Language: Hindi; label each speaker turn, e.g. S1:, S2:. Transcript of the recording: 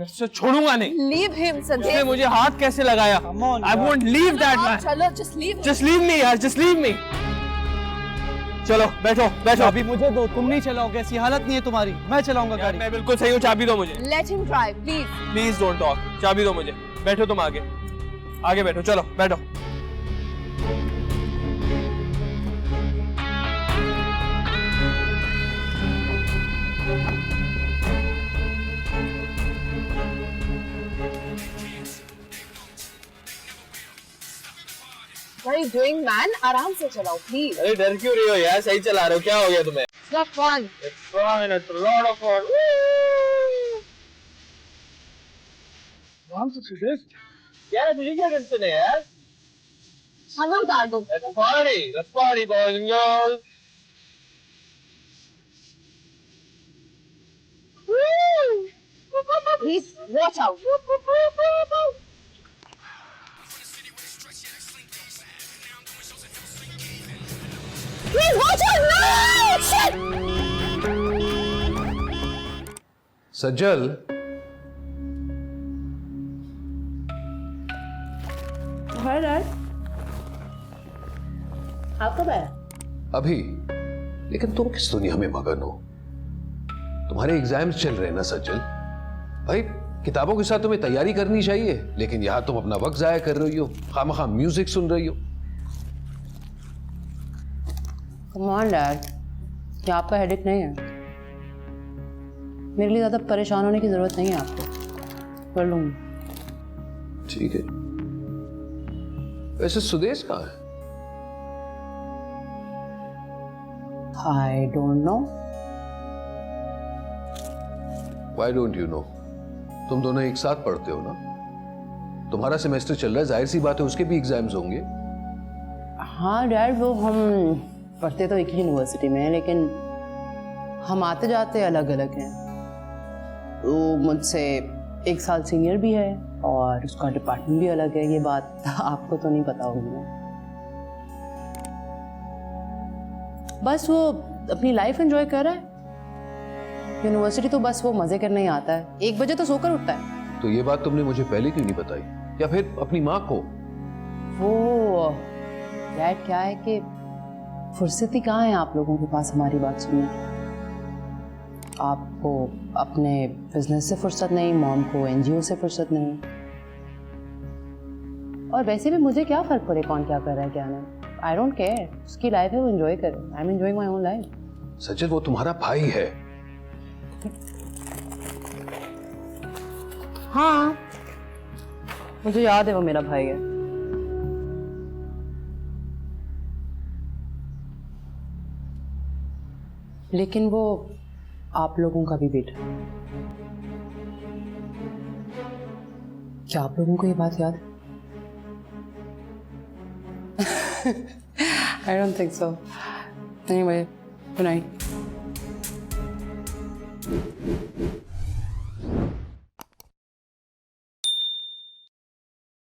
S1: मैं छोड़ूंगा नहीं।
S2: Leave him,
S1: उसने
S2: Sandeep.
S1: मुझे हाथ कैसे लगाया? I won't leave that man.
S2: चलो, just leave him.
S1: Just leave me यार, just leave me. चलो बैठो बैठो।
S3: अभी मुझे दो, तुम नहीं चलाओगे, ऐसी हालत नहीं है तुम्हारी, मैं चलाऊंगा गाड़ी।
S1: मैं बिल्कुल सही हूँ, चाबी दो मुझे।
S2: Let him drive, please.
S1: Please don't talk, चाबी दो मुझे। बैठो तुम आगे, आगे बैठो, चलो बैठो।
S2: What are you doing, man? आराम से चलाओ, please.
S1: अरे डर क्यों रही हो यार, सही चला रहे हो, क्या हो गया तुम्हें?
S2: It's not fun.
S1: It's fine, it's a lot of fun. यार तुझे क्या टेंशन है यार?
S2: Hello, Dardo.
S1: Let's party boys and girls.
S2: Please, watch out. Please, watch out! No! Shit!
S4: Sajal,
S5: hi dad, आप कब आए?
S4: अभी। लेकिन तुम किस दुनिया में मगन हो? तुम्हारे एग्जाम्स चल रहे हैं ना सज्जल? भाई किताबों के साथ तुम्हें तैयारी करनी चाहिए, लेकिन यहाँ तुम अपना वक्त जाया कर रही हो, खामखा म्यूजिक सुन रही हो।
S5: कम ऑन डैड, क्या आपका हेडेक नहीं है? मेरे लिए ज़्यादा परेशान होने की ज़रूरत नहीं है आपको, कर लूँगी।
S4: ठीक है। वैसे सुदेश कहाँ है?
S5: I don't know.
S4: Why don't you know? तुम दोनों एक साथ पढ़ते हो ना? तुम्हारा सेमेस्टर चल रहा है, जाहिर सी बात है उसके भी एग्जाम्स होंगे।
S5: हाँ डैड, वो हम पढ़ते तो एक ही यूनिवर्सिटी में हैं, लेकिन हम आते जाते अलग अलग हैं। वो मुझसे 1 साल सीनियर भी है और उसका डिपार्टमेंट भी अलग है। ये बात आपको तो नहीं पता होगी ना। बस वो अपनी लाइफ एंजॉय कर रहा है। यूनिवर्सिटी तो बस वो मजे करने ही आता है। 1 बजे तो सोकर उठता है।
S4: तो ये बात तुमने मुझे पहले क्यों नहीं बताई, या फिर अपनी माँ को?
S5: वो डैड क्या है कि फुर्सत ही कहाँ है आप लोगों के पास हमारी बात सुनने की। आपको अपने बिजनेस से फुर्सत नहीं, मॉम को एनजीओ से फुर्सत नहीं, और वैसे भी मुझे क्या फर्क पड़े कौन क्या कर रहा है क्या नहीं। आई डोंट केयर, उसकी लाइफ है, वो एंजॉय करे। I am enjoying my own life.
S4: Sachin वो तुम्हारा भाई है।
S5: हाँ मुझे याद है वो मेरा भाई है, लेकिन वो आप लोगों का भी बेटा। क्या आप लोगों को ये बात याद है? I don't think so. Anyway, good night.